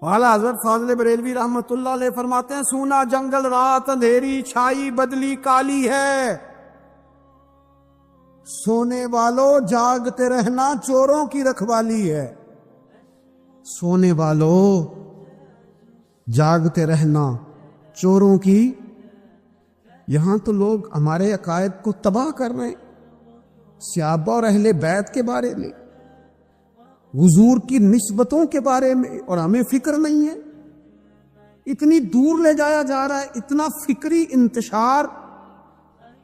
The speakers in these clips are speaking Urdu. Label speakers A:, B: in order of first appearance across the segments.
A: اعلیٰ حضرت فاضل بریلوی رحمۃ اللہ علیہ فرماتے ہیں سونا جنگل رات اندھیری چھائی بدلی کالی ہے، سونے والوں جاگتے رہنا چوروں کی رکھوالی ہے۔ سونے والوں جاگتے رہنا چوروں کی، یہاں تو لوگ ہمارے عقائد کو تباہ کر رہے ہیں، صحابہ اور اہل بیت کے بارے میں، حضور کی نسبتوں کے بارے میں، اور ہمیں فکر نہیں ہے۔ اتنی دور لے جایا جا رہا ہے، اتنا فکری انتشار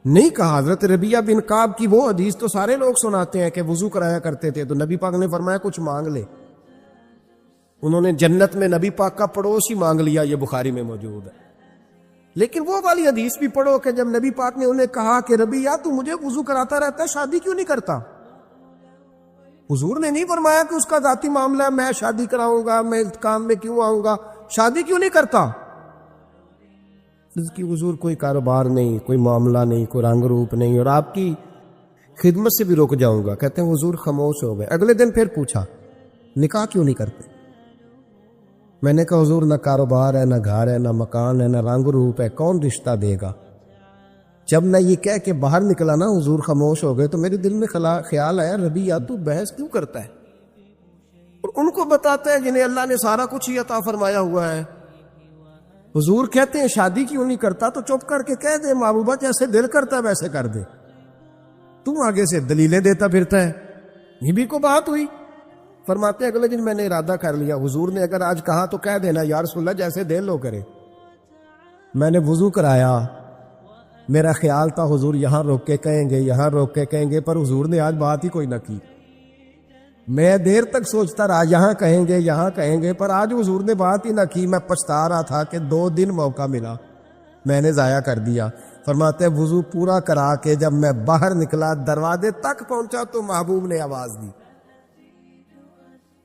A: نہیں کہا۔ حضرت ربیعہ بن کعب کی وہ حدیث تو سارے لوگ سناتے ہیں کہ وضو کرایا کرتے تھے تو نبی پاک نے فرمایا کچھ مانگ لے، انہوں نے جنت میں نبی پاک کا پڑوس ہی مانگ لیا، یہ بخاری میں موجود ہے۔ لیکن وہ والی حدیث بھی پڑھو کہ جب نبی پاک نے انہیں کہا کہ ربیعہ تو مجھے وضو کراتا رہتا ہے، شادی کیوں نہیں کرتا؟ حضور نے نہیں فرمایا کہ اس کا ذاتی معاملہ ہے، میں شادی کراؤں گا، میں اس کام میں کیوں آؤں گا، شادی کیوں نہیں کرتا؟ اس کی حضور کوئی کاروبار نہیں، کوئی معاملہ نہیں، کوئی رنگ روپ نہیں، اور آپ کی خدمت سے بھی رک جاؤں گا۔ کہتے ہیں حضور خاموش ہو گئے۔ اگلے دن پھر پوچھا نکاح کیوں نہیں کرتے؟ میں نے کہا حضور نہ کاروبار ہے، نہ گھر ہے، نہ مکان ہے، نہ رنگ روپ ہے، کون رشتہ دے گا؟ جب میں یہ کہہ کے باہر نکلا نا حضور خاموش ہو گئے، تو میرے دل میں خیال آیا ربیعہ تو بحث کیوں کرتا ہے اور ان کو بتاتا ہے جنہیں اللہ نے سارا کچھ ہی عطا فرمایا ہوا ہے۔ حضور کہتے ہیں شادی کیوں نہیں کرتا؟ تو چپ کر کے کہہ دے محبوبہ جیسے دل کرتا ہے ویسے کر دے، تو آگے سے دلیلیں دیتا پھرتا ہے۔ یہ بھی کو بات ہوئی۔ فرماتے ہیں اگلے دن میں نے ارادہ کر لیا، حضور نے اگر آج کہا تو کہہ دینا یا رسول اللہ جیسے دل ہو کرے۔ میں نے وضو کرایا، میرا خیال تھا حضور یہاں روک کے کہیں گے، یہاں روک کے کہیں گے، پر حضور نے آج بات ہی کوئی نہ کی۔ میں دیر تک سوچتا رہا یہاں کہیں گے، یہاں کہیں گے، پر آج حضور نے بات ہی نہ کی۔ میں پچھتا رہا تھا کہ 2 دن موقع ملا، میں نے ضائع کر دیا۔ فرماتے ہیں وضو پورا کرا کے جب میں باہر نکلا، دروازے تک پہنچا تو محبوب نے آواز دی،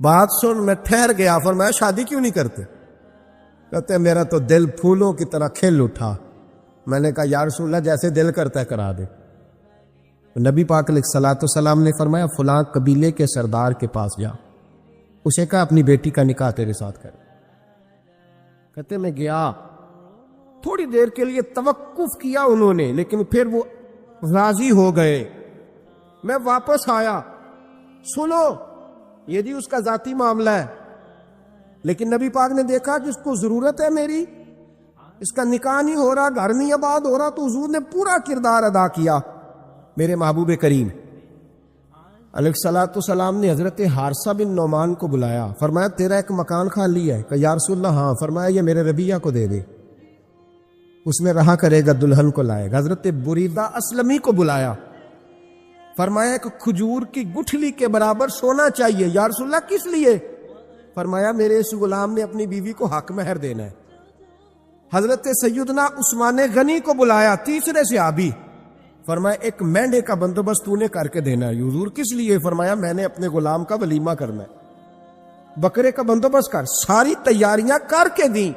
A: بات سن۔ میں ٹھہر گیا، فرمایا شادی کیوں نہیں کرتے؟ کہتے ہیں میرا تو دل پھولوں کی طرح کھل اٹھا۔ میں نے کہا یا رسول اللہ جیسے دل کرتا ہے کرا دے۔ نبی پاک علیہ الصلوۃ والسلام نے فرمایا فلاں قبیلے کے سردار کے پاس جا، اسے کہا اپنی بیٹی کا نکاح تیرے ساتھ کرے۔ کہتے میں گیا، تھوڑی دیر کے لیے توقف کیا انہوں نے، لیکن پھر وہ راضی ہو گئے۔ میں واپس آیا، سنو یہ جی اس کا ذاتی معاملہ ہے، لیکن نبی پاک نے دیکھا کہ اس کو ضرورت ہے میری، اس کا نکاح نہیں ہو رہا، گھر نہیں آباد ہو رہا، تو حضور نے پورا کردار ادا کیا۔ میرے محبوب کریم علیہ الصلوۃ والسلام نے حضرت حارثہ بن نعمان کو بلایا، فرمایا تیرا ایک مکان خالی ہے؟ کہ یا رسول اللہ ہاں۔ فرمایا یہ میرے ربیعہ کو دے دے، اس میں رہا کرے گا، دلہن کو لائے گا۔ حضرت بریدہ اسلمی کو بلایا، فرمایا ایک کھجور کی گٹھلی کے برابر سونا چاہیے۔ یا رسول اللہ کس لیے؟ فرمایا میرے اس غلام نے اپنی بیوی کو حق مہر دینا ہے۔ حضرت سیدنا عثمان غنی کو بلایا، تیسرے صحابی، فرمایا ایک مینڈے کا بندوبست تو نے کر کے دینا ہے۔ حضور کس لیے؟ فرمایا میں نے اپنے غلام کا ولیمہ کرنا ہے، بکرے کا بندوبست کر۔ ساری تیاریاں کر کے دیں۔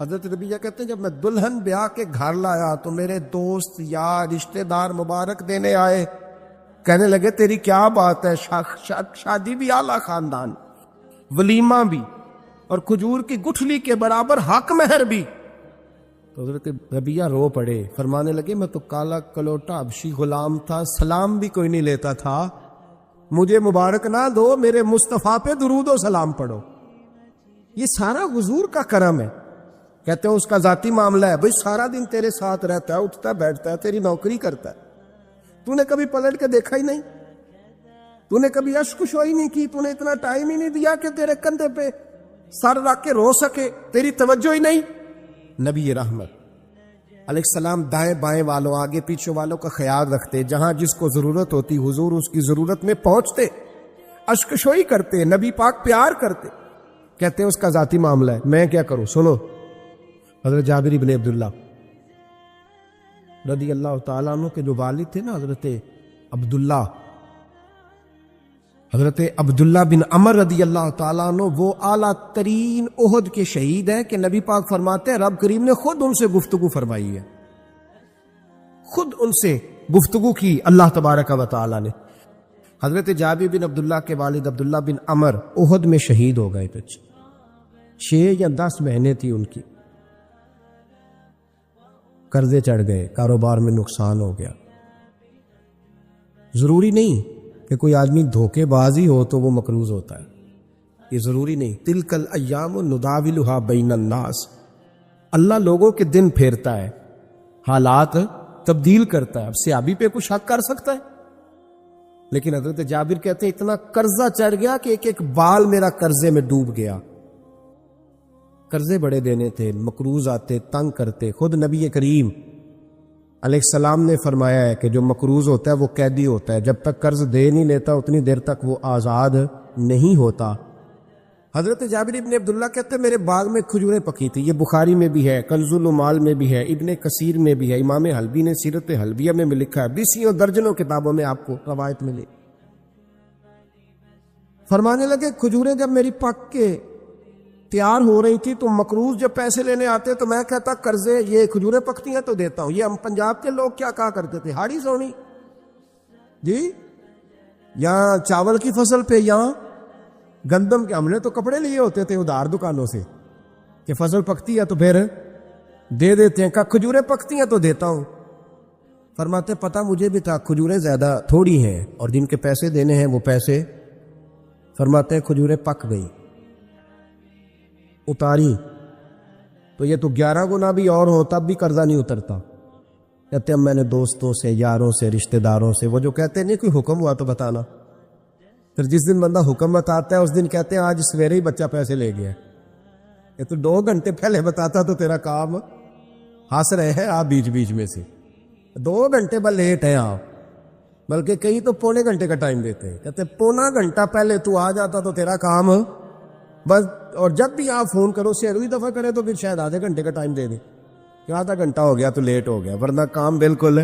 A: حضرت ربیعہ کہتے ہیں جب میں دلہن بیاہ کے گھر لایا تو میرے دوست یار رشتہ دار مبارک دینے آئے، کہنے لگے تیری کیا بات ہے، شادی بھی اعلیٰ خاندان، ولیمہ بھی، اور کھجور کی گٹھلی کے برابر حق مہر بھی۔ تو حضرت ربیعہ رو پڑے، فرمانے لگے میں تو کالا کلوٹا حبشی غلام تھا، سلام بھی کوئی نہیں لیتا تھا، مجھے مبارک نہ دو، میرے مصطفیٰ پہ درود و سلام پڑھو۔ یہ سارا حضور کا کرم ہے۔ کہتے ہیں اس کا ذاتی معاملہ ہے، بھئی سارا دن تیرے ساتھ رہتا ہے، اٹھتا بیٹھتا ہے، تیری نوکری کرتا ہے، تو نے کبھی پلٹ کے دیکھا ہی نہیں، تو نے کبھی اشک شوئی نہیں کی، تو نے اتنا ٹائم ہی نہیں دیا کہ تیرے کندھے پہ سر رکھ کے رو سکے، تیری توجہ ہی نہیں۔ نبی رحمت علیہ السلام دائیں بائیں والوں، آگے پیچھے والوں کا خیال رکھتے، جہاں جس کو ضرورت ہوتی حضور اس کی ضرورت میں پہنچتے، اشک شوئی کرتے، نبی پاک پیار کرتے۔ کہتے ہیں اس کا ذاتی معاملہ ہے، میں کیا کروں؟ سنو، حضرت جابر بن عبداللہ رضی اللہ تعالیٰ عنہ کے جو والد تھے نا حضرت عبداللہ بن عمر رضی اللہ تعالیٰ عنہ، وہ اعلیٰ ترین احد کے شہید ہیں کہ نبی پاک فرماتے ہیں رب کریم نے خود ان سے گفتگو فرمائی ہے، خود ان سے گفتگو کی اللہ تبارک و تعالیٰ نے۔ حضرت جابر بن عبداللہ کے والد عبداللہ بن عمر احد میں شہید ہو گئے تھے، 6 یا 10 مہینے تھی ان کی، قرضے چڑھ گئے، کاروبار میں نقصان ہو گیا۔ ضروری نہیں کہ کوئی آدمی دھوکے باز ہی ہو تو وہ مقروض ہوتا ہے، یہ ضروری نہیں۔ تلک الایام نداولھا بین الناس، اللہ لوگوں کے دن پھیرتا ہے، حالات تبدیل کرتا ہے۔ اب صحابی پہ کچھ شک کر سکتا ہے؟ لیکن حضرت جابر کہتے ہیں اتنا قرضہ چڑھ گیا کہ ایک ایک بال میرا قرضے میں ڈوب گیا۔ قرضے بڑے دینے تھے، مقروض آتے، تنگ کرتے۔ خود نبی کریم علیہ السلام نے فرمایا ہے کہ جو مقروض ہوتا ہے وہ قیدی ہوتا ہے، جب تک قرض دے نہیں لیتا اتنی دیر تک وہ آزاد نہیں ہوتا۔ حضرت جابر ابن عبداللہ کہتے ہیں میرے باغ میں کھجوریں پکی تھی، یہ بخاری میں بھی ہے، کنز العمال میں بھی ہے، ابن کثیر میں بھی ہے، امام حلبی نے سیرت حلبیہ میں بھی لکھا ہے، بیسیوں درجنوں کتابوں میں آپ کو روایت ملے۔ فرمانے لگے کھجوریں جب میری پک کے تیار ہو رہی تھی تو مقروض جب پیسے لینے آتے تو میں کہتا قرضے یہ کھجوریں پکتی ہیں تو دیتا ہوں۔ یہ ہم پنجاب کے لوگ کیا کہا کرتے تھے، ہاڑی سونی جی، یہاں چاول کی فصل پہ، یہاں گندم کے، ہم نے تو کپڑے لیے ہوتے تھے ادھار دکانوں سے کہ فصل پکتی ہے تو پھر دے دیتے ہیں، کہ کھجوریں پکتی ہیں تو دیتا ہوں۔ فرماتے پتہ مجھے بھی تھا کھجوریں زیادہ تھوڑی ہیں اور جن کے پیسے دینے ہیں وہ پیسے، فرماتے ہیں کھجوریں پک گئی، اتاری تو یہ تو 11 گنا بھی اور ہو تب بھی قرضہ نہیں اترتا۔ کہتے ہیں میں نے دوستوں سے، یاروں سے، رشتہ داروں سے، وہ جو کہتے ہیں نہیں کوئی حکم ہوا تو بتانا، پھر جس دن بندہ حکم بتاتا ہے اس دن کہتے ہیں آج سویرے ہی بچہ پیسے لے گیا، یہ تو 2 گھنٹے پہلے بتاتا تو تیرا کام ہنس رہے ہیں آپ بیچ بیچ میں سے، 2 گھنٹے بس لیٹ ہیں آپ، بلکہ کئی تو پونے گھنٹے کا ٹائم دیتے ہیں، کہتے ہیں پونا گھنٹہ پہلے تو آ جاتا تو تیرا کام بس، اور جب بھی آپ فون کرو 6ویں دفعہ کرے تو پھر شاید آدھے گھنٹے کا ٹائم دے دیں کہ آدھا گھنٹہ ہو گیا تو لیٹ ہو گیا، ورنہ کام بالکل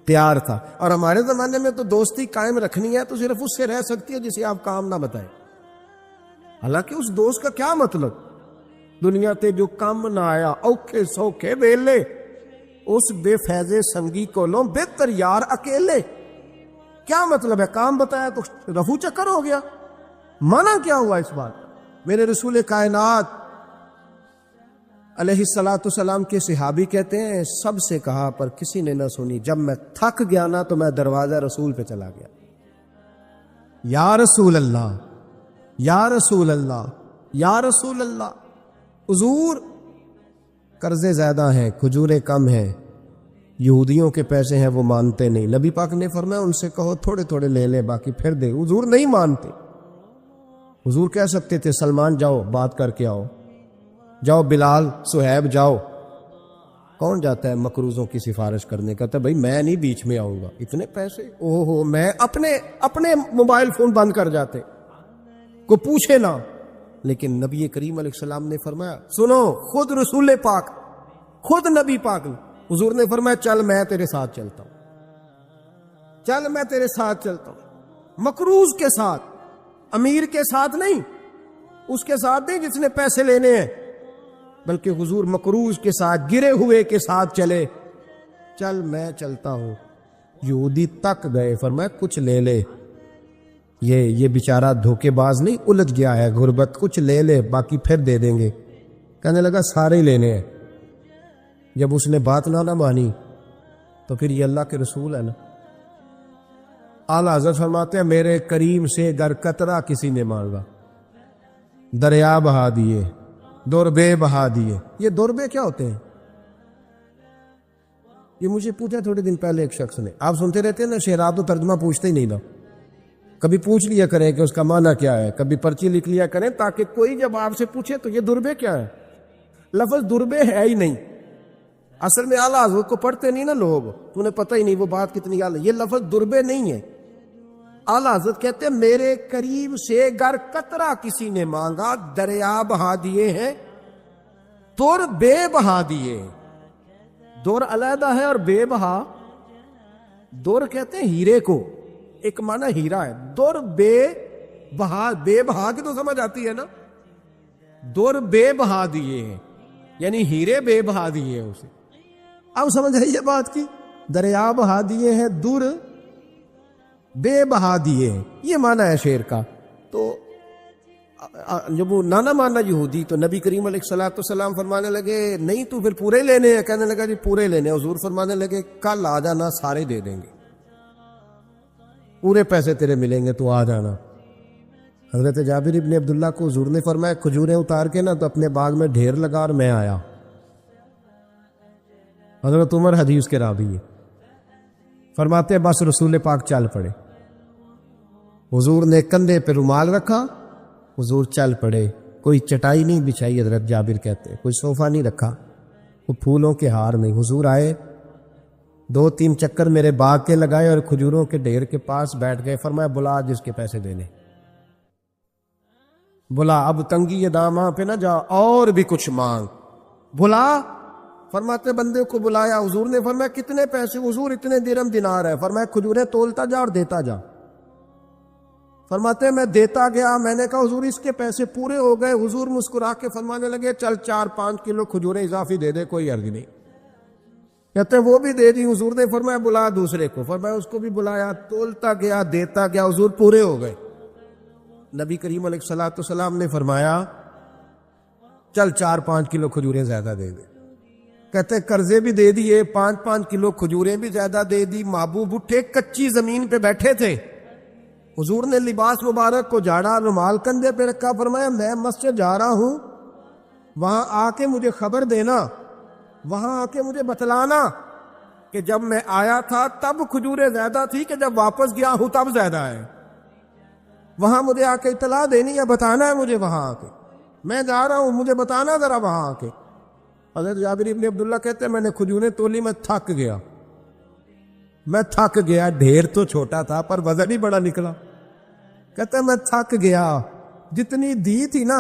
A: تیار تھا۔ اور ہمارے زمانے میں تو دوستی قائم رکھنی ہے تو صرف اس سے رہ سکتی ہے جسے آپ کام نہ بتائیں، حالانکہ اس دوست کا کیا مطلب، دنیا تے جو کام نہ آیا اوکھے سوکھے ویلے، اس بے فیض سنگی کو لو بہتر یار اکیلے، کیا مطلب ہے؟ کام بتایا تو رفو چکر ہو گیا، مانا کیا ہوا اس بات؟ میرے رسول کائنات علیہ السلام کے صحابی کہتے ہیں سب سے کہا پر کسی نے نہ سنی، جب میں تھک گیا نا تو میں دروازہ رسول پہ چلا گیا، یا رسول اللہ، یا رسول اللہ، یا رسول اللہ، حضور قرضے زیادہ ہیں، کھجوریں کم ہیں، یہودیوں کے پیسے ہیں وہ مانتے نہیں، نبی پاک نے فرمایا ان سے کہو تھوڑے تھوڑے لے لے باقی پھر دے، حضور نہیں مانتے۔ حضور کہہ سکتے تھے سلمان جاؤ بات کر کے آؤ، جاؤ بلال، صہیب جاؤ، کون جاتا ہے مقروضوں کی سفارش کرنے؟ کہتا ہے بھائی میں نہیں بیچ میں آؤں گا، اتنے پیسے اوہ ہو، میں اپنے موبائل فون بند کر جاتے، کو پوچھے نہ۔ لیکن نبی کریم علیہ السلام نے فرمایا سنو، خود رسول پاک، خود نبی پاک نے، حضور نے فرمایا چل میں تیرے ساتھ چلتا ہوں، چل میں تیرے ساتھ چلتا ہوں، مقروض کے ساتھ، امیر کے ساتھ نہیں، اس کے ساتھ نہیں جس نے پیسے لینے ہیں، بلکہ حضور مقروض کے ساتھ، گرے ہوئے کے ساتھ چلے، چل میں چلتا ہوں۔ یہودی تک گئے، فرمایا کچھ لے لے، یہ بیچارہ دھوکے باز نہیں الجھ گیا ہے، غربت، کچھ لے لے باقی پھر دے دیں گے۔ کہنے لگا سارے ہی لینے ہیں۔ جب اس نے بات نہ مانی تو پھر یہ اللہ کے رسول ہے نا۔ اعلیٰ حضرت فرماتے ہیں میرے کریم سے گر قطرہ کسی نے مانگا، دریا بہا دیے، دوربے بہا دیے۔ یہ دوربے کیا ہوتے ہیں؟ یہ مجھے پوچھا تھوڑے دن پہلے ایک شخص نے، آپ سنتے رہتے ہیں نا شعر، آپ تو ترجمہ پوچھتے ہی نہیں نا، کبھی پوچھ لیا کریں کہ اس کا معنی کیا ہے، کبھی پرچی لکھ لیا کریں تاکہ کوئی جب آپ سے پوچھے تو یہ دوربے کیا ہے۔ لفظ دوربے ہے ہی نہیں، اصل میں اعلیٰ حضرت کو پڑھتے نہیں نا لوگ، تو نے پتہ ہی نہیں وہ بات کتنی اعلیٰ، یہ لفظ دوربے نہیں ہے۔ اعلیٰ حضرت کہتے ہیں میرے قریب سے گر قطرہ کسی نے مانگا، دریا بہا دیے ہیں، دور بے بہا دیے۔ دور علیحدہ ہے اور بے بہا، دور کہتے ہیں ہیرے کو، ایک معنی ہیرا ہے، دور بے بہا، بے بہا کی تو سمجھ آتی ہے نا، دور بے بہا دیے ہیں یعنی ہیرے بے بہا دیے ہیں اسے۔ اب سمجھ آئیے بات کی، دریا بہا دیے ہیں، دور بے بہا دیے ہیں، یہ معنی ہے شعر کا۔ تو جب وہ نانا مانا یہودی، تو نبی کریم علیہ الصلوۃ والسلام فرمانے لگے نہیں تو پھر پورے لینے ہیں؟ کہنے لگا جی پورے لینے ہیں۔ حضور فرمانے لگے کل آ جانا، سارے دے دیں گے، پورے پیسے تیرے ملیں گے، تو آ جانا۔ حضرت جابر ابن عبداللہ کو حضور نے فرمایا کھجوریں اتار کے نا تو اپنے باغ میں ڈھیر لگا اور میں آیا۔ حضرت عمر حدیث کے راوی ہے، فرماتے ہیں بس رسول پاک چل پڑے، حضور نے کندھے پہ رومال رکھا، حضور چل پڑے، کوئی چٹائی نہیں بچھائی، حضرت جابر کہتے ہیں کوئی صوفہ نہیں رکھا، وہ پھولوں کے ہار نہیں۔ حضور آئے، 2-3 چکر میرے باغ کے لگائے اور کھجوروں کے ڈھیر کے پاس بیٹھ گئے، فرمایا بلا جس کے پیسے دینے، بلا، اب تنگی یہ داماں پہ نہ جا، اور بھی کچھ مانگ، بلا۔ فرماتے بندے کو بلایا، حضور نے فرمایا کتنے پیسے؟ حضور اتنے درہم دینار ہے۔ فرمایا کھجوریں تولتا جا اور دیتا جا۔ فرماتے میں دیتا گیا، میں نے کہا حضور اس کے پیسے پورے ہو گئے۔ حضور مسکرا کے فرمانے لگے چل 4-5 کلو کھجوریں اضافی دے دے، کوئی عرض نہیں۔ کہتے ہیں وہ بھی دے دی۔ حضور نے فرمایا بلا دوسرے کو، فرمایا اس کو بھی بلایا، تولتا گیا، دیتا گیا، حضور پورے ہو گئے۔ نبی کریم علیہ الصلوۃ والسلام نے فرمایا چل 4-5 کلو کھجوریں زیادہ دے دے۔ کہتے ہیں قرضے بھی دے دیے، 5-5 کلو کھجوریں بھی زیادہ دے دی۔ محبوب اٹھے، کچی زمین پہ بیٹھے تھے، حضور نے لباس مبارک کو جھاڑا، رومال کندھے پہ رکھا، فرمایا میں مسجد جا رہا ہوں، وہاں آ کے مجھے خبر دینا، وہاں آ کے مجھے بتلانا کہ جب میں آیا تھا تب کھجوریں زیادہ تھی کہ جب واپس گیا ہوں تب زیادہ ہے۔ وہاں مجھے آ کے اطلاع دینی ہے، بتانا ہے مجھے، وہاں آ کے میں جا رہا ہوں، مجھے بتانا ذرا وہاں آ کے۔ حضرت جابر ابن عبداللہ کہتے ہیں میں نے کھجوریں تولی، میں تھک گیا، میں تھک گیا، ڈھیر تو چھوٹا تھا پر وزن ہی بڑا نکلا۔ کہتے ہیں میں تھک گیا، جتنی دی تھی نا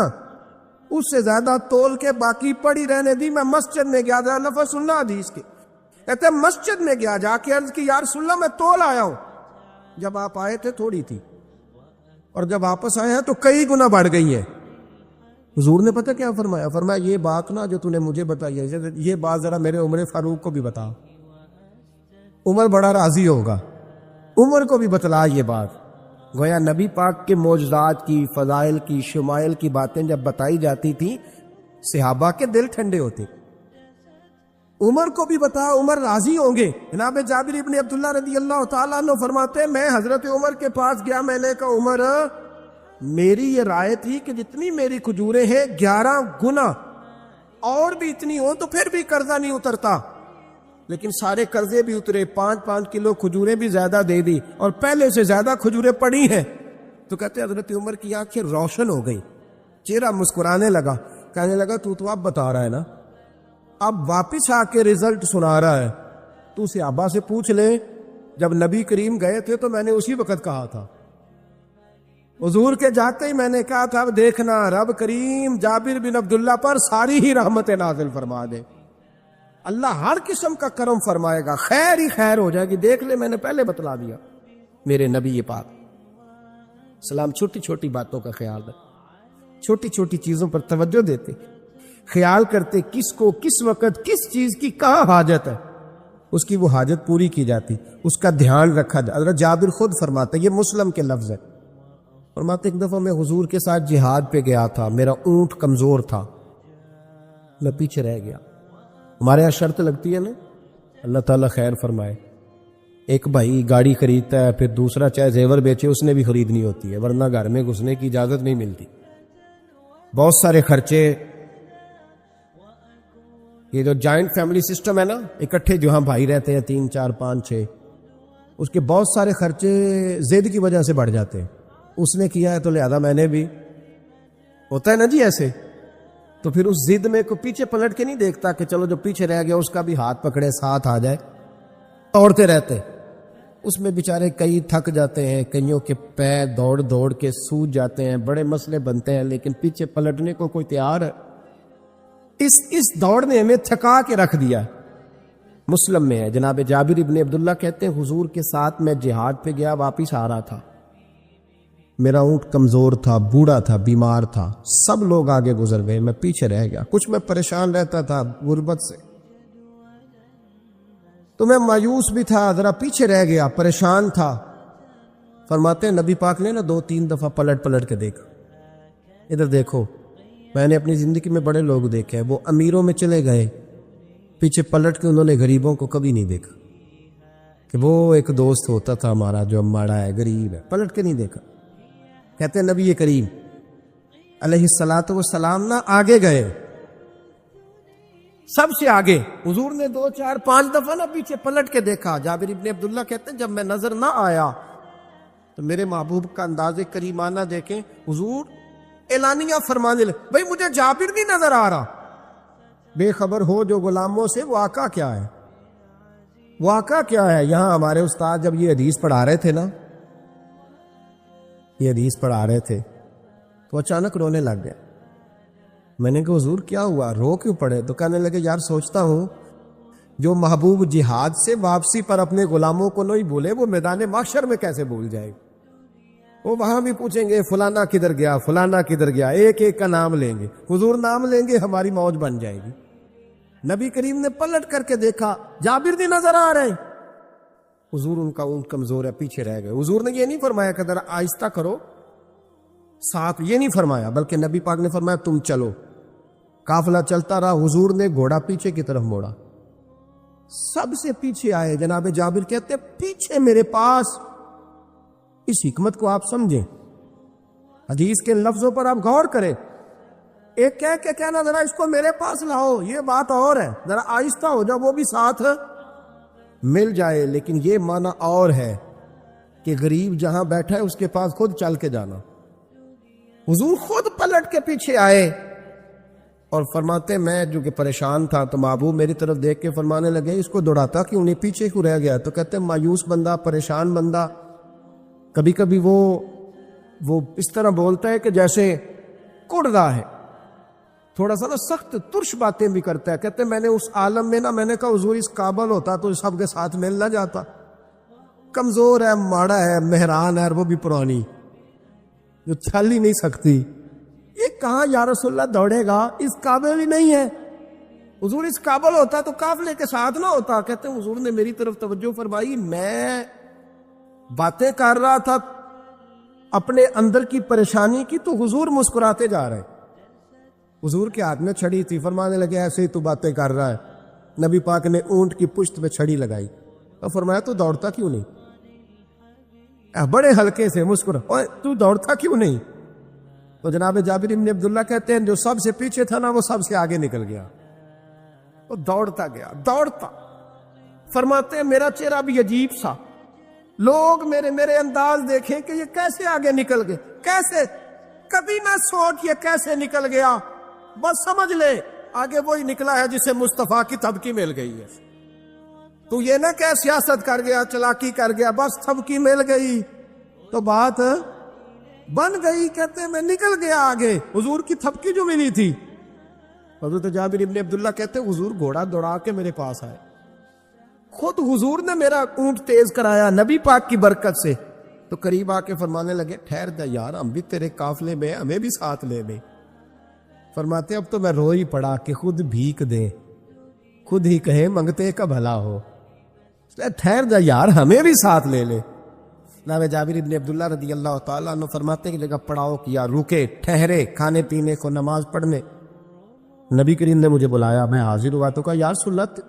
A: اس سے زیادہ تول کے باقی پڑی رہنے دی۔ میں مسجد میں گیا، ذرا لفظ سننا حدیث کے، کہتے ہیں مسجد میں گیا، جا کے عرض کی یا رسول اللہ میں تول آیا ہوں، جب آپ آئے تھے تھوڑی تھی اور جب واپس آئے ہیں تو کئی گنا بڑھ گئی ہے۔ حضور نے پتہ کیا فرمایا؟ فرمایا یہ بات نا جو تو نے مجھے بتائی ہے، یہ بات ذرا میرے عمر فاروق کو بھی بتا، عمر بڑا راضی ہوگا، عمر کو بھی بتلا یہ بات۔ گویا نبی پاک کے معجزات کی، فضائل کی، شمائل کی باتیں جب بتائی جاتی تھی صحابہ کے دل ٹھنڈے ہوتے۔ عمر کو بھی بتا، عمر راضی ہوں گے۔ جناب جابر ابن عبداللہ رضی اللہ تعالیٰ عنہ فرماتے ہیں میں حضرت عمر کے پاس گیا، میں نے کہا عمر میری یہ رائے تھی کہ جتنی میری کھجوریں ہیں 11 گنا اور بھی اتنی ہو تو پھر بھی قرضہ نہیں اترتا، لیکن سارے قرضے بھی اترے، 5-5 کلو کھجوریں بھی زیادہ دے دی اور پہلے سے زیادہ کھجوریں پڑی ہیں۔ تو کہتے حضرت عمر کی آنکھیں روشن ہو گئی، چہرہ مسکرانے لگا، کہنے لگا تو اب بتا رہا ہے نا، اب واپس آ کے رزلٹ سنا رہا ہے، تو صحابہ سے پوچھ لے جب نبی کریم گئے تھے تو میں نے اسی وقت کہا تھا، حضور کے جاتے ہی میں نے کہا تھا اب دیکھنا رب کریم جابر بن عبداللہ پر ساری ہی رحمت نازل فرما دے، اللہ ہر قسم کا کرم فرمائے گا، خیر ہی خیر ہو جائے گی، دیکھ لے میں نے پہلے بتلا دیا۔ میرے نبی پاک سلام چھوٹی چھوٹی باتوں کا خیال رکھ، چھوٹی چھوٹی چیزوں پر توجہ دیتے، خیال کرتے کس کو کس وقت کس چیز کی کہاں حاجت ہے، اس کی وہ حاجت پوری کی جاتی، اس کا دھیان رکھا جاتا۔ حضرت جابر خود فرماتے، یہ مسلم کے لفظ ہے، فرماتے ایک دفعہ میں حضور کے ساتھ جہاد پہ گیا تھا، میرا اونٹ کمزور تھا، میں پیچھے رہ گیا۔ ہمارے یہاں شرط لگتی ہے نا، اللہ تعالیٰ خیر فرمائے، ایک بھائی گاڑی خریدتا ہے پھر دوسرا چاہے زیور بیچے اس نے بھی خریدنی ہوتی ہے، ورنہ گھر میں گھسنے کی اجازت نہیں ملتی، بہت سارے خرچے۔ یہ جو جوائنٹ فیملی سسٹم ہے نا، اکٹھے جو ہاں بھائی رہتے ہیں 3 4 5 6، اس کے بہت سارے خرچے ضد کی وجہ سے بڑھ جاتے ہیں، اس نے کیا ہے تو لہذا میں نے بھی، ہوتا ہے نا جی ایسے، تو پھر اس ضد میں کو پیچھے پلٹ کے نہیں دیکھتا کہ چلو جو پیچھے رہ گیا اس کا بھی ہاتھ پکڑے ساتھ آ جائے، دوڑتے رہتے، اس میں بیچارے کئی تھک جاتے ہیں، کئیوں کے پیر دوڑ دوڑ کے سوج جاتے ہیں، بڑے مسئلے بنتے ہیں، لیکن پیچھے پلٹنے کو کوئی تیار ہے؟ اس دوڑ نے ہمیں تھکا کے رکھ دیا۔ مسلم میں ہے، جناب جابر ابن عبداللہ کہتے ہیں حضور کے ساتھ میں جہاد پہ گیا، واپس آ رہا تھا، میرا اونٹ کمزور تھا، بوڑھا تھا، بیمار تھا، سب لوگ آگے گزر گئے، میں پیچھے رہ گیا، کچھ میں پریشان رہتا تھا غربت سے، تو میں مایوس بھی تھا، ذرا پیچھے رہ گیا، پریشان تھا۔ فرماتے ہیں نبی پاک نے نا 2-3 دفعہ پلٹ کے دیکھا، ادھر دیکھو، میں نے اپنی زندگی میں بڑے لوگ دیکھے ہیں، وہ امیروں میں چلے گئے، پیچھے پلٹ کے انہوں نے غریبوں کو کبھی نہیں دیکھا کہ وہ ایک دوست ہوتا تھا ہمارا جو ماڑا ہے، غریب ہے، پلٹ کے نہیں دیکھا۔ کہتے ہیں نبی کریم علیہ الصلاۃ والسلام نہ آگے گئے، سب سے آگے۔ حضور نے 2 4 5 دفعہ نہ پیچھے پلٹ کے دیکھا۔ جابر ابن عبداللہ کہتے ہیں جب میں نظر نہ آیا تو میرے محبوب کا انداز کریمانہ دیکھیں، حضور اعلانیہ فرمانے لگے، بھئی مجھے جابر نہیں نظر آ رہا۔ بے خبر ہو جو غلاموں سے، واقعہ کیا ہے؟ واقعہ کیا ہے؟ یہاں ہمارے استاد جب یہ حدیث پڑھا رہے تھے نا، یہ حدیث پڑھا رہے تھے تو اچانک رونے لگ گئے۔ میں نے کہا حضور کیا ہوا، رو کیوں پڑے؟ تو کہنے لگے یار سوچتا ہوں جو محبوب جہاد سے واپسی پر اپنے غلاموں کو نہیں بھولے، وہ میدان محشر میں کیسے بھول جائے؟ وہ وہاں بھی پوچھیں گے فلانا کدھر گیا، فلانا کدھر گیا، ایک ایک کا نام لیں گے۔ حضور نام لیں گے ہماری موج بن جائے گی۔ نبی کریم نے پلٹ کر کے دیکھا، جابر نہیں نظر آ رہے۔ حضور ان کا اونٹ کمزور ہے، پیچھے رہ گئے۔ حضور نے یہ نہیں فرمایا کہ ذرا آہستہ کرو ساتھ، یہ نہیں فرمایا، بلکہ نبی پاک نے فرمایا تم چلو۔ قافلہ چلتا رہا، حضور نے گھوڑا پیچھے کی طرف موڑا، سب سے پیچھے آئے۔ جناب جابر کہتے پیچھے میرے پاس۔ اس حکمت کو آپ سمجھیں، حدیث کے لفظوں پر آپ غور کریں۔ ایک کہہ کے کہنا ذرا اس کو میرے پاس لاؤ، یہ بات اور ہے، ذرا آہستہ ہو جاؤ، وہ بھی ساتھ مل جائے۔ لیکن یہ معنی اور ہے کہ غریب جہاں بیٹھا ہے اس کے پاس خود چل کے جانا۔ حضور خود پلٹ کے پیچھے آئے اور فرماتے میں جو کہ پریشان تھا تو محبوب میری طرف دیکھ کے فرمانے لگے اس کو دوڑاتا کیوں نہیں، پیچھے کیوں رہ گیا؟ تو کہتے ہیں مایوس بندہ، پریشان بندہ کبھی کبھی وہ اس طرح بولتا ہے کہ جیسے کڑ رہا ہے، تھوڑا سا نا سخت ترش باتیں بھی کرتا ہے۔ کہتے ہیں میں نے اس عالم میں نا، میں نے کہا حضور اس قابل ہوتا تو سب کے ساتھ مل نہ جاتا، کمزور ہے، ماڑا ہے، مہران ہے، اور وہ بھی پرانی جو چل ہی نہیں سکتی، یہ کہاں یا رسول اللہ دوڑے گا، اس قابل ہی نہیں ہے۔ حضور اس قابل ہوتا تو قافلے کے ساتھ نہ ہوتا۔ کہتے ہیں حضور نے میری طرف توجہ فرمائی، میں باتیں کر رہا تھا اپنے اندر کی پریشانی کی تو حضور مسکراتے جا رہے۔ حضور کے ہاتھ میں چھڑی تھی، فرمانے لگے ایسے ہی تو باتیں کر رہا ہے۔ نبی پاک نے اونٹ کی پشت پہ چھڑی لگائی اور فرمایا تو دوڑتا کیوں نہیں؟ بڑے ہلکے سے مسکرا، اوے تو دوڑتا کیوں نہیں؟ تو جناب جابر بن عبداللہ کہتے ہیں جو سب سے پیچھے تھا نا وہ سب سے آگے نکل گیا، وہ دوڑتا گیا، دوڑتا۔ فرماتے ہیں میرا چہرہ بھی عجیب سا، لوگ میرے انداز دیکھیں کہ یہ کیسے آگے نکل گئے، کیسے، کبھی نہ سوچ یہ کیسے نکل گیا، بس سمجھ لے آگے وہی نکلا ہے جسے مصطفیٰ کی تھبکی مل گئی ہے۔ تو یہ نہ کہ سیاست کر گیا، چلاکی کر گیا، بس تھبکی مل گئی تو بات بن گئی۔ کہتے ہیں میں نکل گیا آگے، حضور کی تھبکی جو ملی تھی۔ حضرت جابر ابن عبداللہ کہتے ہیں حضور گھوڑا دوڑا کے میرے پاس آئے، خود حضور نے میرا اونٹ تیز کرایا نبی پاک کی برکت سے۔ تو قریب آ کے فرمانے لگے ٹھہر جا یار، ہم بھی تیرے قافلے میں، ہمیں بھی ساتھ لے لے۔ فرماتے اب تو میں رو ہی پڑا کہ خود بھیک دے، خود ہی کہے منگتے کا بھلا ہو، ٹھہر جا یار ہمیں بھی ساتھ لے لے۔ جناب جابر ابن عبداللہ رضی اللہ تعالیٰ عنہ فرماتے کہ جگہ پڑاؤ کیا، رکے، ٹھہرے کھانے پینے کو، نماز پڑھنے۔ نبی کریم نے مجھے بلایا، میں حاضر ہوا تو کہا یا رسول اللہ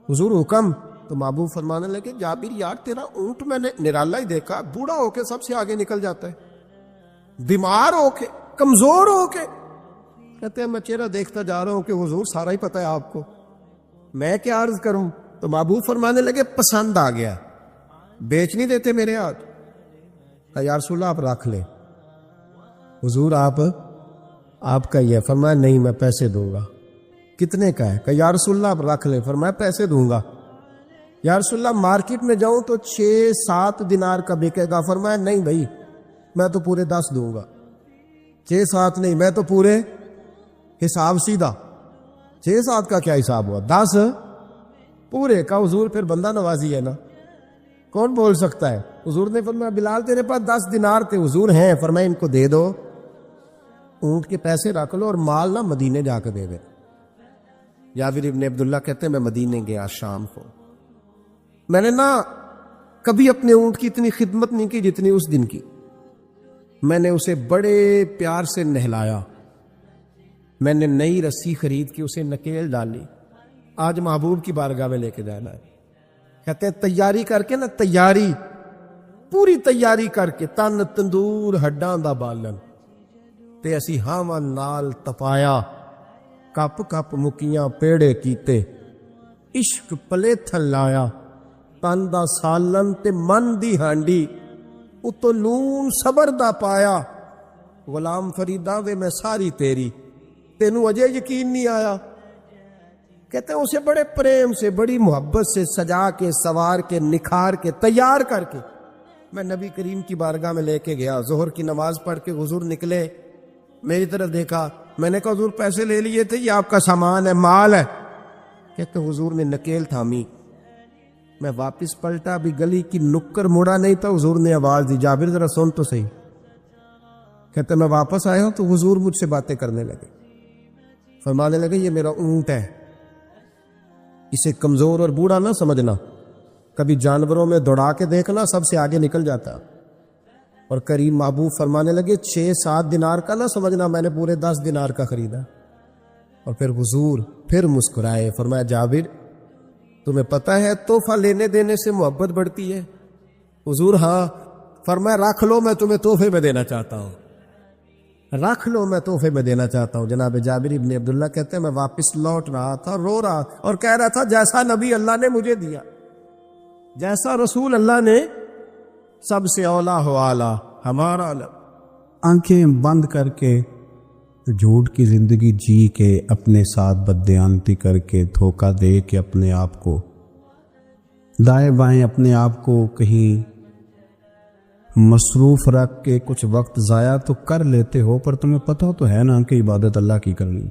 A: حضور حکم۔ تو محبوب فرمانے لگے جابر یار تیرا اونٹ میں نے نرالا ہی دیکھا، بوڑھا ہو کے سب سے آگے نکل جاتا ہے، بیمار ہو کے، کمزور ہو کے۔ کہتے ہیں میں چہرہ دیکھتا جا رہا ہوں کہ حضور سارا ہی پتہ ہے آپ کو، میں کیا عرض کروں؟ تو محبوب فرمانے لگے پسند آ گیا، بیچ نہیں دیتے میرے ہاتھ؟ یا رسول اللہ آپ رکھ لیں۔ حضور آپ کا یہ؟ فرمایا نہیں میں پیسے دوں گا۔ کتنے کا ہے؟ کہ یا رسول اللہ آپ رکھ لیں۔ فرمایا پیسے دوں گا۔ یا رسول اللہ مارکیٹ میں جاؤں تو 6-7 دینار کا بکے گا۔ فرمایا نہیں بھائی میں تو پورے 10 دوں گا۔ 6-7 نہیں، میں تو پورے، حساب سیدھا، 6-7 کا کیا حساب ہوا، 10 پورے کا۔ حضور پھر بندہ نوازی ہے نا، کون بول سکتا ہے؟ حضور نے فرمایا بلال تیرے پاس 10 دینار تھے؟ حضور ہیں۔ فرمایا ان کو دے دو، اونٹ کے پیسے رکھ لو اور مال نہ مدینے جا کے دے دے۔ جابر ابن عبداللہ کہتے ہیں میں مدینے گیا شام کو، میں نے نا کبھی اپنے اونٹ کی اتنی خدمت نہیں کی جتنی اس دن کی۔ میں نے اسے بڑے پیار سے نہلایا، میں نے نئی رسی خرید کے اسے نکیل ڈالی، آج محبوب کی بارگاہ میں لے کے جانا ہے۔ کہتے ہیں تیاری کر کے نا، تیاری پوری تیاری کر کے، تن تندور ہڈاں دا بالن تے اسی ہاواں نال تپایا، کپ کپ مکیاں پیڑے کیتے، عشق پلے تھلایا، تن دا سالن تے من دی ہانڈی، اتو نون صبر دا پایا، غلام فریدا وے میں ساری تیری، تینوں اجے یقین نہیں آیا۔ کہتے ہیں اسے بڑے پریم سے، بڑی محبت سے سجا کے، سوار کے، نکھار کے، تیار کر کے میں نبی کریم کی بارگاہ میں لے کے گیا۔ ظہر کی نماز پڑھ کے حضور نکلے، میری طرف دیکھا، میں نے کہا حضور پیسے لے لیے تھے، یہ آپ کا سامان ہے، مال ہے؟ کہتے حضور نے نکیل تھامی، میں واپس پلٹا، ابھی گلی کی نکر مڑا نہیں تھا، حضور نے آواز دی، جابر ذرا سن تو صحیح۔ کہتے میں واپس آیا ہوں تو حضور مجھ سے باتیں کرنے لگے، فرمانے لگے یہ میرا اونٹ ہے، اسے کمزور اور بوڑھا نہ سمجھنا، کبھی جانوروں میں دوڑا کے دیکھنا، سب سے آگے نکل جاتا۔ اور کریم محبوب فرمانے لگے 6-7 دینار کا نہ سمجھنا، میں نے پورے 10 دینار کا خریدا۔ اور پھر حضور پھر مسکرائے، فرمایا جابر تمہیں پتہ ہے تحفہ لینے دینے سے محبت بڑھتی ہے؟ حضور ہاں۔ فرمایا رکھ لو، میں تمہیں تحفے میں دینا چاہتا ہوں، رکھ لو، میں تحفے میں دینا چاہتا ہوں۔ جناب جابر ابن عبداللہ کہتے ہیں میں واپس لوٹ رہا تھا، رو رہا اور کہہ رہا تھا جیسا نبی اللہ نے مجھے دیا، جیسا رسول اللہ نے، سب سے اولا ہو اعلیٰ ہمارا علم۔
B: آنکھیں بند کر کے جھوٹ کی زندگی جی کے، اپنے ساتھ بددیانتی کر کے، دھوکہ دے کے، اپنے آپ کو دائیں بائیں، اپنے آپ کو کہیں مصروف رکھ کے کچھ وقت ضائع تو کر لیتے ہو، پر تمہیں پتہ تو ہے نا کہ عبادت اللہ کی کرنی،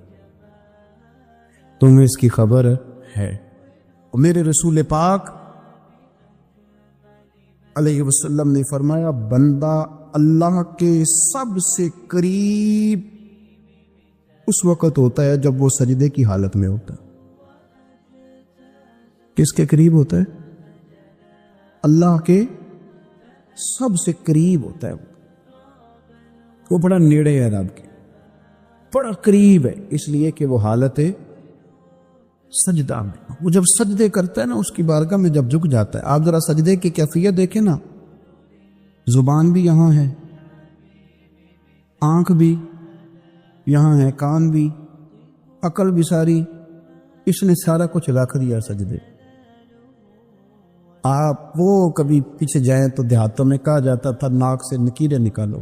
B: تمہیں اس کی خبر ہے۔ اور میرے رسول پاک علیہ وسلم نے فرمایا بندہ اللہ کے سب سے قریب اس وقت ہوتا ہے جب وہ سجدے کی حالت میں ہوتا ہے۔ کس کے قریب ہوتا ہے؟ اللہ کے سب سے قریب ہوتا ہے، وہ بڑا نیڑے ہے رب کے، بڑا قریب ہے، اس لیے کہ وہ حالت ہے سجدہ میں، وہ جب سجدے کرتا ہے نا، اس کی بارگاہ میں جب جھک جاتا ہے۔ آپ ذرا سجدے کی کیفیت دیکھیں نا، زبان بھی یہاں ہے، آنکھ بھی یہاں ہے، کان بھی، عقل بھی ساری، اس نے سارا کچھ رکھ دیا سجدے۔ آپ وہ کبھی پیچھے جائیں تو دیہاتوں میں کہا جاتا تھا ناک سے نکیریں نکالو،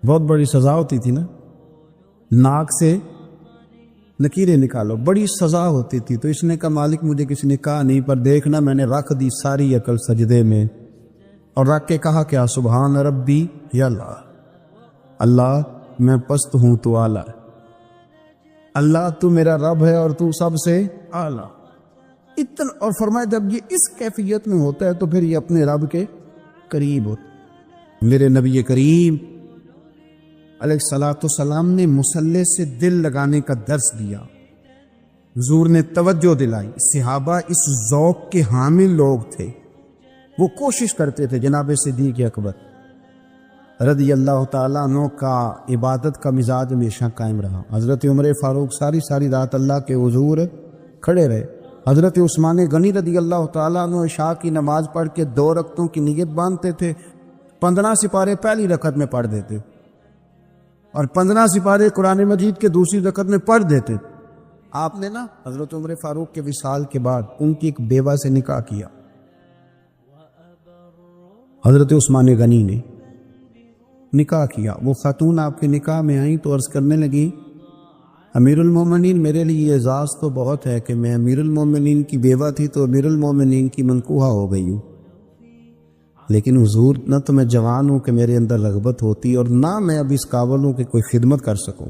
B: بہت بڑی سزا ہوتی تھی نا، ناک سے نکیریں نکالو، بڑی سزا ہوتی تھی۔ تو اس نے کہا مالک مجھے کسی نے کہا نہیں، پر دیکھنا میں نے رکھ دی ساری عقل سجدے میں، اور رکھ کے کہا کیا سبحان ربی یا اللہ، اللہ میں پست ہوں تو اعلیٰ ہے، اللہ تو میرا رب ہے اور تو سب سے اعلیٰ اتنا۔ اور فرمایا جب یہ اس کیفیت میں ہوتا ہے تو پھر یہ اپنے رب کے قریب ہوتا ہے۔ میرے نبی کریم علیہ الصلاۃ والسلام نے مصلی سے دل لگانے کا درس دیا، حضور نے توجہ دلائی، صحابہ اس ذوق کے حامل لوگ تھے، وہ کوشش کرتے تھے۔ جناب صدیق اکبر رضی اللہ تعالیٰ عنہ کا عبادت کا مزاج ہمیشہ قائم رہا۔ حضرت عمر فاروق ساری رات اللہ کے حضور کھڑے رہے۔ حضرت عثمان غنی رضی اللہ تعالیٰ عنہ عشاء کی نماز پڑھ کے 2 رکعتوں کی نیت باندھتے تھے، 15 سپارے پہلی رکعت میں پڑھ دیتے اور 15 سپارے قرآن مجید کے دوسری رکعت میں پڑھ دیتے۔ آپ نے نا حضرت عمر فاروق کے وصال کے بعد ان کی ایک بیوہ سے نکاح کیا، حضرت عثمان غنی نے نکاح کیا۔ وہ خاتون آپ کے نکاح میں آئیں تو عرض کرنے لگی امیر المومنین میرے لیے اعزاز تو بہت ہے کہ میں امیر المومنین کی بیوہ تھی تو امیر المومنین کی منکوحہ ہو گئی ہوں، لیکن حضور نہ تو میں جوان ہوں کہ میرے اندر رغبت ہوتی اور نہ میں اب اس قابل ہوں کہ کوئی خدمت کر سکوں،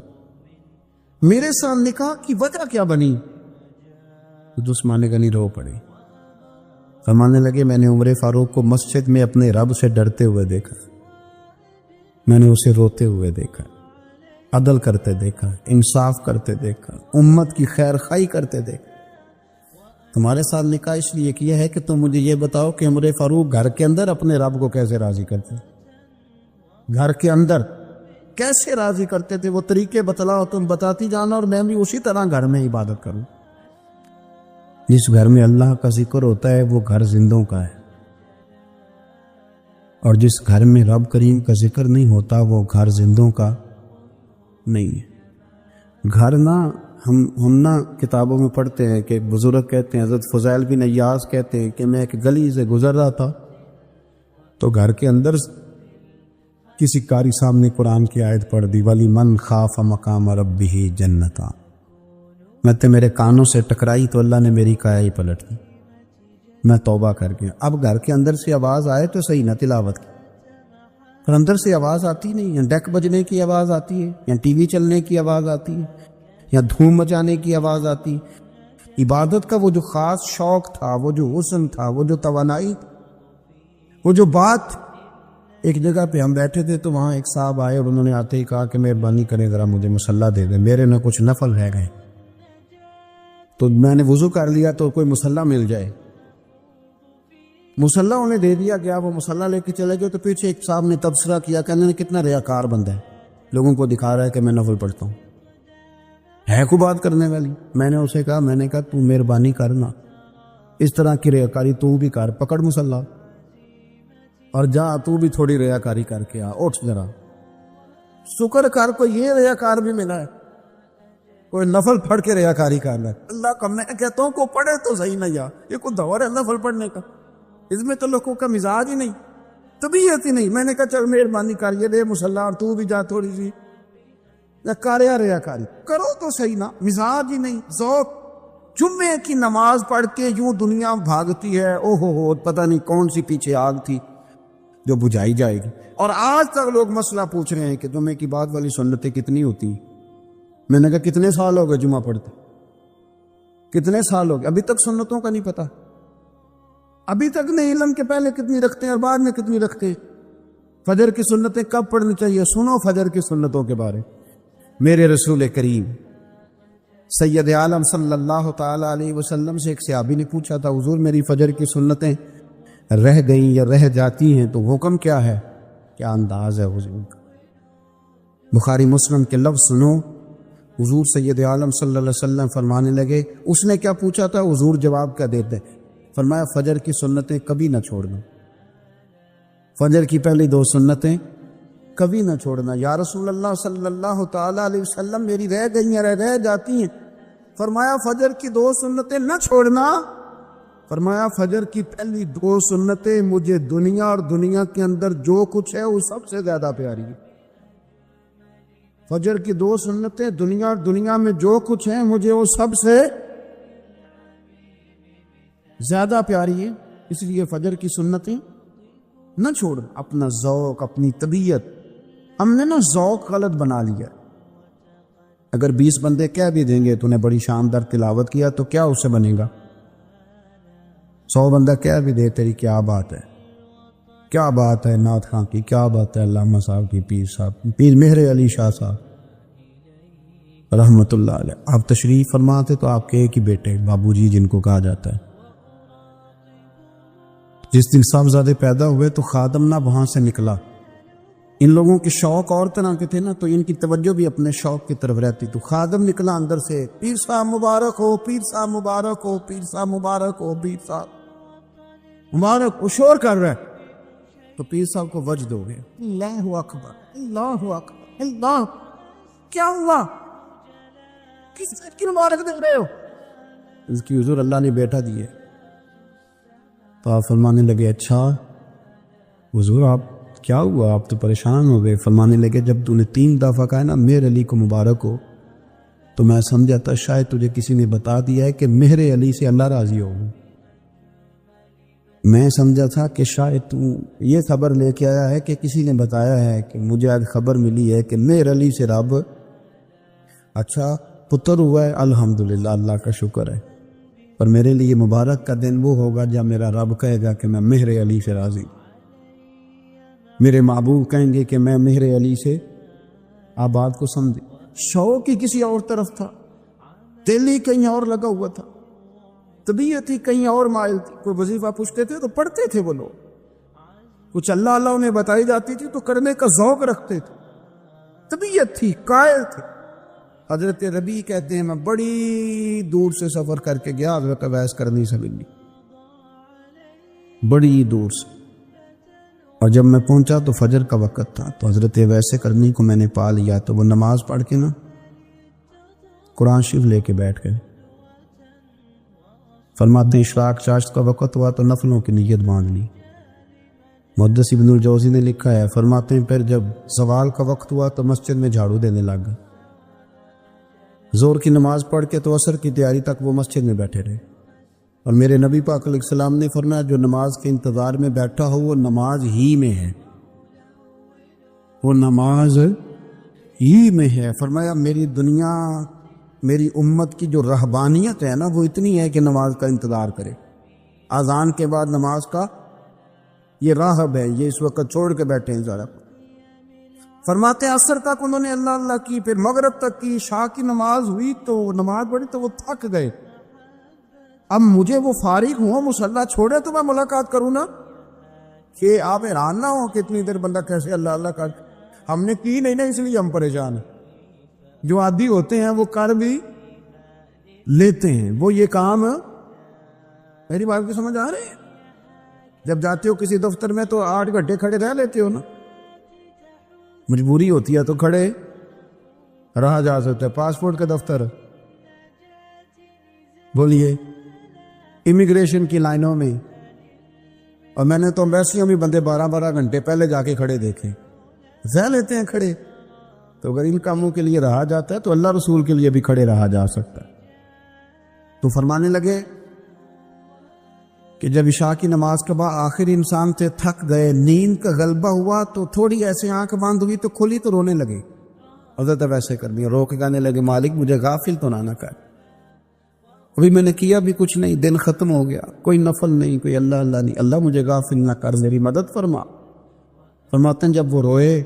B: میرے ساتھ نکاح کی وجہ کیا بنی؟ تو عثمان غنی رو پڑے، فرمانے لگے میں نے عمر فاروق کو مسجد میں اپنے رب سے ڈرتے ہوئے دیکھا، میں نے اسے روتے ہوئے دیکھا، عدل کرتے دیکھا، انصاف کرتے دیکھا، امت کی خیر خواہی کرتے دیکھا۔ تمہارے ساتھ نکاح اس لیے کیا ہے کہ تم مجھے یہ بتاؤ کہ عمر فاروق گھر کے اندر اپنے رب کو کیسے راضی کرتے، گھر کے اندر کیسے راضی کرتے تھے، وہ طریقے بتلاؤ، تم بتاتی جانا اور میں بھی اسی طرح گھر میں عبادت کروں۔ جس گھر میں اللہ کا ذکر ہوتا ہے وہ گھر زندوں کا ہے، اور جس گھر میں رب کریم کا ذکر نہیں ہوتا وہ گھر زندوں کا نہیں ہے۔ گھر نہ ہم نہ کتابوں میں پڑھتے ہیں کہ بزرگ کہتے ہیں، حضرت فضیل بن ایاز کہتے ہیں کہ میں ایک گلی سے گزر رہا تھا تو گھر کے اندر کسی قاری صاحب نے قرآن کی آیت پڑھ دی، وَلِمَنْ خَافَ مَقَامَ رَبِّهِ جَنَّتَانِ۔ میں تو میرے کانوں سے ٹکرائی تو اللہ نے میری کایا ہی پلٹ دی، میں توبہ کر گیا۔ اب گھر کے اندر سے آواز آئے تو صحیح نہ تلاوت کی، پر اندر سے آواز آتی نہیں ہے، ڈیک بجنے کی آواز آتی ہے، یا ٹی وی چلنے کی آواز آتی ہے، یا دھوم مچانے کی آواز آتی ہے۔ عبادت کا وہ جو خاص شوق تھا، وہ جو حسن تھا، وہ جو توانائی، وہ جو بات۔ ایک جگہ پہ ہم بیٹھے تھے تو وہاں ایک صاحب آئے اور انہوں نے آتے ہی کہا کہ مہربانی کریں ذرا مجھے مصلی دے دیں، میرے نہ کچھ نفل رہ گئے۔ تو میں نے وضو کر لیا تو کوئی مصلی مل جائے، مصلی انہیں دے دیا گیا، وہ مصلی لے کے چلے گئے تو پیچھے ایک صاحب نے تبصرہ کیا کہ انہوں نے کتنا ریاکار بندہ ہے، لوگوں کو دکھا رہا ہے کہ میں نفل پڑھتا ہوں، ہے کو بات کرنے والی۔ میں نے اسے کہا، میں نے کہا تو مہربانی کرنا، اس طرح کی ریاکاری تو بھی کر، پکڑ مصلی اور جا تو بھی تھوڑی ریاکاری کر کے آ، اٹھ ذرا شکر کر، کوئی یہ ریاکار بھی ملا ہے، کوئی نفل پڑھ کے ریاکاری کر رہا ہے۔ اللہ کا میں کہتا ہوں کو پڑھے تو صحیح نہ، یا یہ کوئی دور ہے نفل پڑھنے کا؟ اس میں تو لوگوں کا مزاج ہی نہیں، طبیعت ہی نہیں۔ میں نے کہا چل مہربانی کر یہ دے مصلی اور تو بھی جا تھوڑی سی کاریا ریاکاری کرو تو صحیح نا، مزاج ہی نہیں، ذوق۔ جمعے کی نماز پڑھ کے یوں دنیا بھاگتی ہے، او ہو پتہ نہیں کون سی پیچھے آگ تھی جو بجھائی جائے گی۔ اور آج تک لوگ مسئلہ پوچھ رہے ہیں کہ جمعے کی بعد والی سنتیں کتنی ہوتی ہیں۔ میں نے کہا کتنے سال ہو گئے جمعہ پڑھتے، کتنے سال ہو گئے، ابھی تک سنتوں کا نہیں پتا، ابھی تک نہیں علم کے پہلے کتنی رکھتے ہیں اور بعد میں کتنی رکھتے ہیں۔ فجر کی سنتیں کب پڑھنی چاہیے؟ سنو فجر کی سنتوں کے بارے۔ میرے رسول کریم سید عالم صلی اللہ تعالی علیہ وسلم سے ایک صحابی نے پوچھا تھا، حضور میری فجر کی سنتیں رہ گئیں یا رہ جاتی ہیں تو حکم کیا ہے؟ کیا انداز ہے حضور کا؟ بخاری مسلم کے لفظ سنو، حضور سید عالم صلی اللہ علیہ وسلم فرمانے لگے، اس نے کیا پوچھا تھا؟ حضور جواب کیا دیتے؟ فرمایا فجر کی سنتیں کبھی نہ چھوڑنا، فجر کی پہلی 2 سنتیں کبھی نہ چھوڑنا۔ یا رسول اللہ صلی اللہ تعالی علیہ وسلم میری رہ گئی ہیں، رہ جاتی ہیں۔ فرمایا فجر کی 2 سنتیں نہ چھوڑنا، فرمایا فجر کی پہلی 2 سنتیں مجھے دنیا اور دنیا کے اندر جو کچھ ہے وہ سب سے زیادہ پیاری ہے۔ فجر کی 2 سنتیں دنیا اور دنیا میں جو کچھ ہے مجھے وہ سب سے زیادہ پیاری ہے، اس لیے فجر کی سنتیں نہ چھوڑ۔ اپنا ذوق، اپنی طبیعت، ہم نے نا ذوق غلط بنا لیا۔ اگر 20 بندے کہہ بھی دیں گے تو نے بڑی شاندار تلاوت کیا تو کیا اس سے بنے گا؟ 100 بندہ کہہ بھی دے تیری کیا بات ہے، کیا بات ہے نعت خاں کی، کیا بات ہے علامہ صاحب کی، پیر صاحب، پیر مہر علی شاہ صاحب رحمت اللہ علیہ۔ آپ تشریف فرماتے تو آپ کے ایک ہی بیٹے بابو جی جن کو کہا جاتا ہے، جس دن صاحبزادے پیدا ہوئے تو خادم نہ وہاں سے نکلا۔ ان لوگوں کے شوق اور طرح کے تھے نا، تو ان کی توجہ بھی اپنے شوق کی طرف رہتی، تو خادم نکلا اندر سے، پیر صاحب مبارک ہو، پیر صاحب مبارک ہو، پیر صاحب مبارک ہو، پیر صاحب مبارک ہو، شور کر رہا ہے۔ تو پیر صاحب کو وجد ہو گیا، اللہ اکبر، اللہ اکبر، اللہ، کیا ہوا؟ کس چیز کی مبارک دے رہے ہو؟ اس کی حضور اللہ نے بیٹا دیے۔ تو آپ فرمانے لگے اچھا حضور آپ کیا ہوا، آپ تو پریشان ہو گئے۔ فرمانے لگے جب تو نے 3 دفعہ کہا نا مہر علی کو مبارک ہو تو میں سمجھا تھا شاید تجھے کسی نے بتا دیا ہے کہ مہر علی سے اللہ راضی ہو۔ میں سمجھا تھا کہ شاید تو یہ خبر لے کے آیا ہے کہ کسی نے بتایا ہے کہ مجھے آج خبر ملی ہے کہ مہر علی سے رب اچھا پتر ہوا ہے، الحمدللہ اللہ کا شکر ہے، پر میرے لیے مبارک کا دن وہ ہوگا جب میرا رب کہے گا کہ میں مہر علی سے راضی، میرے محبوب کہیں گے کہ میں مہر علی سے۔ آپ بات کو سمجھے، شوق ہی کسی اور طرف تھا، دل ہی کہیں اور لگا ہوا تھا، طبیعت ہی کہیں اور مائل تھی۔ کوئی وظیفہ پوچھتے تھے تو پڑھتے تھے وہ لوگ، کچھ اللہ اللہ انہیں بتائی جاتی تھی تو کرنے کا ذوق رکھتے تھے، طبیعت تھی، قائل تھے۔ حضرت ربیع کہتے ہیں میں بڑی دور سے سفر کر کے گیا حضرت اویس کرنی سے ملنی، بڑی دور سے، اور جب میں پہنچا تو فجر کا وقت تھا، تو حضرت اویس کرنی کو میں نے پا لیا، تو وہ نماز پڑھ کے نا قرآن شریف لے کے بیٹھ گئے۔ فرماتے ہیں اشراق چاشت کا وقت ہوا تو نفلوں کی نیت باندھ لی۔ محدث ابن الجوزی نے لکھا ہے، فرماتے ہیں پھر جب زوال کا وقت ہوا تو مسجد میں جھاڑو دینے لگ گئے۔ زور کی نماز پڑھ کے تو عصر کی تیاری تک وہ مسجد میں بیٹھے رہے، اور میرے نبی پاک علیہ السلام نے فرمایا جو نماز کے انتظار میں بیٹھا ہو وہ نماز ہی میں ہے، وہ نماز ہی میں ہے۔ فرمایا میری دنیا، میری امت کی جو رہبانیت ہے نا وہ اتنی ہے کہ نماز کا انتظار کرے، اذان کے بعد نماز کا یہ راہب ہے، یہ اس وقت چھوڑ کے بیٹھے ہیں ذرا۔ فرماتے ہیں عصر تک انہوں نے اللہ اللہ کی، پھر مغرب تک کی، عشاء کی نماز ہوئی تو نماز پڑھی تو وہ تھک گئے۔ اب مجھے وہ فارغ ہوں، مصلی چھوڑے تو میں ملاقات کروں نا، کہ آپ حیران نہ ہو کہ اتنی دیر بندہ کیسے اللہ اللہ کر، ہم نے کی نہیں نا اس لیے ہم پریشان ہیں۔ جو عادی ہوتے ہیں وہ کر بھی لیتے ہیں، وہ یہ کام، میری بات کو سمجھ آ رہی ہے؟ جب جاتے ہو کسی دفتر میں تو 8 گھنٹے کھڑے رہ لیتے ہو نا، مجبوری ہوتی ہے تو کھڑے رہا جا سکتا ہے۔ پاسپورٹ کا دفتر، بولیے امیگریشن کی لائنوں میں، اور میں نے تو ایمبیسیوں میں بندے 12 گھنٹے پہلے جا کے کھڑے دیکھے، رہ لیتے ہیں کھڑے۔ تو اگر ان کاموں کے لیے رہا جاتا ہے تو اللہ رسول کے لیے بھی کھڑے رہا جا سکتا ہے۔ تو فرمانے لگے کہ جب عشاء کی نماز کے بعد آخر انسان سے تھک گئے، نیند کا غلبہ ہوا تو تھوڑی ایسے آنکھ بند ہوئی تو کھلی تو رونے لگے۔ حضرت ویسے کر دیا، رو کے کہنے لگے مالک مجھے غافل تو نہ کر، ابھی میں نے کیا بھی کچھ نہیں، دن ختم ہو گیا، کوئی نفل نہیں، کوئی اللہ اللہ نہیں، اللہ مجھے غافل نہ کر، میری مدد فرما۔ فرماتے ہیں جب وہ روئے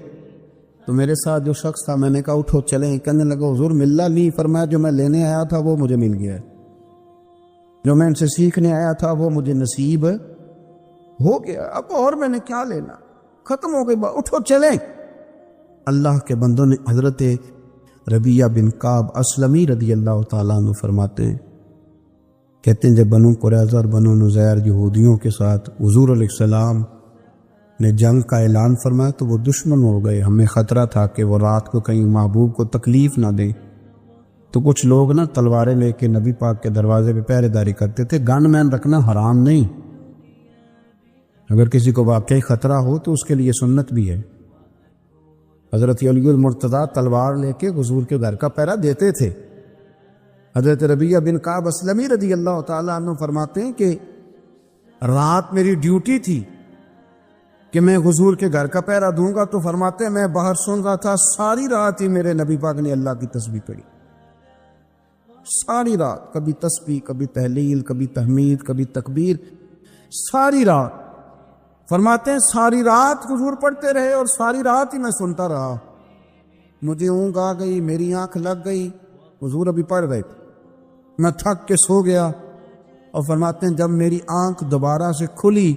B: تو میرے ساتھ جو شخص تھا میں نے کہا اٹھو چلیں، کہنے لگا حضور ملا نہیں، فرمایا جو میں لینے آیا تھا وہ مجھے مل گیا ہے، جو میں ان سے سیکھنے آیا تھا وہ مجھے نصیب ہو گیا، اب اور میں نے کیا لینا، ختم ہو گئی بات، اٹھو چلیں۔ اللہ کے بندوں نے حضرت ربیعہ بن کعب اسلمی رضی اللہ تعالیٰ عنہ فرماتے ہیں، کہتے ہیں جب بنو قریظہ اور بنو نذیر یہودیوں کے ساتھ حضور علیہ السلام نے جنگ کا اعلان فرمایا تو وہ دشمن ہو گئے، ہمیں خطرہ تھا کہ وہ رات کو کہیں محبوب کو تکلیف نہ دیں، تو کچھ لوگ نا تلواریں لے کے نبی پاک کے دروازے پہ پہرے داری کرتے تھے۔ گن مین رکھنا حرام نہیں، اگر کسی کو واقعی خطرہ ہو تو اس کے لیے سنت بھی ہے۔ حضرت علی المرتضیٰ تلوار لے کے حضور کے گھر کا پہرا دیتے تھے۔ حضرت ربیعہ بن کعب اسلمی رضی اللہ تعالیٰ عنہ فرماتے ہیں کہ رات میری ڈیوٹی تھی کہ میں حضور کے گھر کا پہرا دوں گا، تو فرماتے ہیں میں باہر سن رہا تھا، ساری رات ہی میرے نبی پاک نے اللہ کی تسبیح پڑھی، ساری رات، کبھی تسبیح، کبھی تحلیل، کبھی تحمید، کبھی تکبیر، ساری رات۔ فرماتے ہیں ساری رات حضور پڑھتے رہے اور ساری رات ہی میں سنتا رہا، مجھے اونگ آ گئی، میری آنکھ لگ گئی، حضور ابھی پڑھ رہے تھے، میں تھک کے سو گیا، اور فرماتے ہیں جب میری آنکھ دوبارہ سے کھلی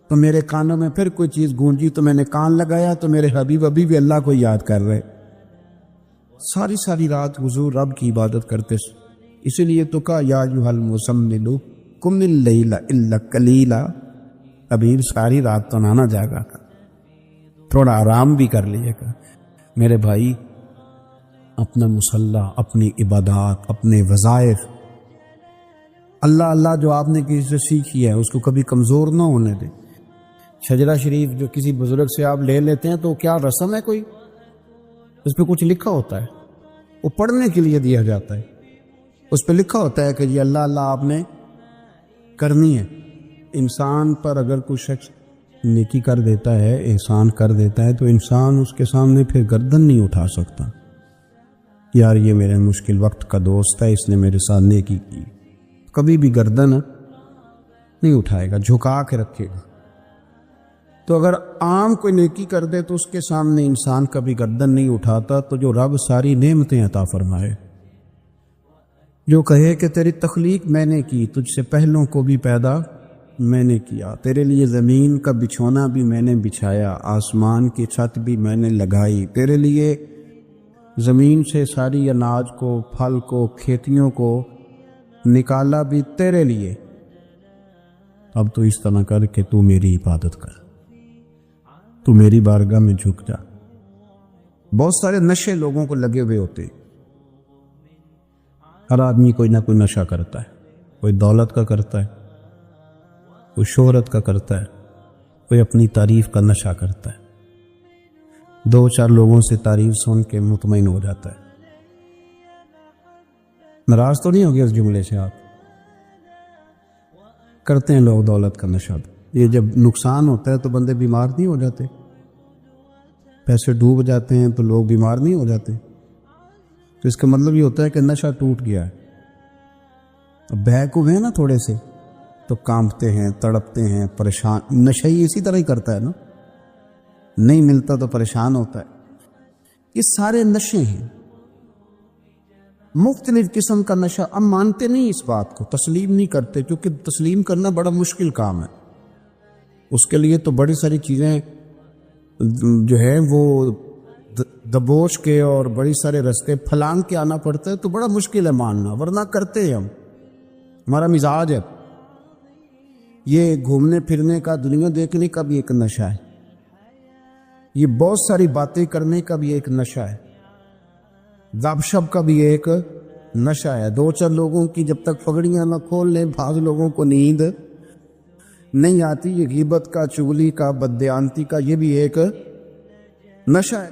B: تو میرے کانوں میں پھر کوئی چیز گونجی، تو میں نے کان لگایا تو میرے حبیب ابھی بھی اللہ کو یاد کر رہے۔ ساری رات حضور رب کی عبادت کرتے، اسی لیے تو کہا یا ایھا المزمل قم اللیل الا قلیلا، ابھی ساری رات تو نہ جاگا تھا، تھوڑا آرام بھی کر لیے گا۔ میرے بھائی اپنا مصلی، اپنی عبادات، اپنے وظائف، اللہ اللہ جو آپ نے کسی سے سیکھی ہے اس کو کبھی کمزور نہ ہونے دیں۔ شجرہ شریف جو کسی بزرگ سے آپ لے لیتے ہیں تو کیا رسم ہے کوئی؟ اس پہ کچھ لکھا ہوتا ہے، وہ پڑھنے کے لیے دیا جاتا ہے، اس پہ لکھا ہوتا ہے کہ یہ اللہ اللہ آپ نے کرنی ہے۔ انسان پر اگر کوئی شخص نیکی کر دیتا ہے، احسان کر دیتا ہے، تو انسان اس کے سامنے پھر گردن نہیں اٹھا سکتا، یار یہ میرے مشکل وقت کا دوست ہے، اس نے میرے ساتھ نیکی کی، کبھی بھی گردن نہیں اٹھائے گا، جھکا کے رکھے گا۔ تو اگر عام کوئی نیکی کر دے تو اس کے سامنے انسان کبھی گردن نہیں اٹھاتا، تو جو رب ساری نعمتیں عطا فرمائے، جو کہے کہ تیری تخلیق میں نے کی، تجھ سے پہلوں کو بھی پیدا میں نے کیا، تیرے لیے زمین کا بچھونا بھی میں نے بچھایا، آسمان کی چھت بھی میں نے لگائی، تیرے لیے زمین سے ساری اناج کو، پھل کو، کھیتیوں کو نکالا بھی تیرے لیے۔ اب تو اس طرح کر کہ تو میری عبادت کر، تو میری بارگاہ میں جھک جا۔ بہت سارے نشے لوگوں کو لگے ہوئے ہوتے، ہر آدمی کوئی نہ کوئی نشہ کرتا ہے، کوئی دولت کا کرتا ہے، کوئی شہرت کا کرتا ہے، کوئی اپنی تعریف کا نشہ کرتا ہے، دو چار لوگوں سے تعریف سن کے مطمئن ہو جاتا ہے۔ ناراض تو نہیں ہو گیا اس جملے سے؟ آپ کرتے ہیں لوگ دولت کا نشہ، یہ جب نقصان ہوتا ہے تو بندے بیمار نہیں ہو جاتے؟ پیسے ڈوب جاتے ہیں تو لوگ بیمار نہیں ہو جاتے؟ تو اس کا مطلب یہ ہوتا ہے کہ نشہ ٹوٹ گیا ہے۔ اب بہک ہوئے ہیں نا تھوڑے سے تو کانپتے ہیں، تڑپتے ہیں، پریشان۔ نشہ ہی اسی طرح ہی کرتا ہے نا، نہیں ملتا تو پریشان ہوتا ہے۔ یہ سارے نشے ہیں، مختلف قسم کا نشہ۔ اب مانتے نہیں اس بات کو، تسلیم نہیں کرتے، کیونکہ تسلیم کرنا بڑا مشکل کام ہے۔ اس کے لیے تو بڑی ساری چیزیں جو ہے وہ دبوچ کے اور بڑی سارے رستے پھلانگ کے آنا پڑتا ہے، تو بڑا مشکل ہے ماننا، ورنہ کرتے ہیں ہم، ہمارا مزاج ہے۔ یہ گھومنے پھرنے کا، دنیا دیکھنے کا بھی ایک نشہ ہے، یہ بہت ساری باتیں کرنے کا بھی ایک نشہ ہے، گپ شپ کا بھی ایک نشہ ہے۔ دو چار لوگوں کی جب تک پگڑیاں نہ کھول لیں، بعض لوگوں کو نیند نہیں آتی، یہ غیبت کا، چغلی کا، بددیانتی کا، یہ بھی ایک نشہ ہے۔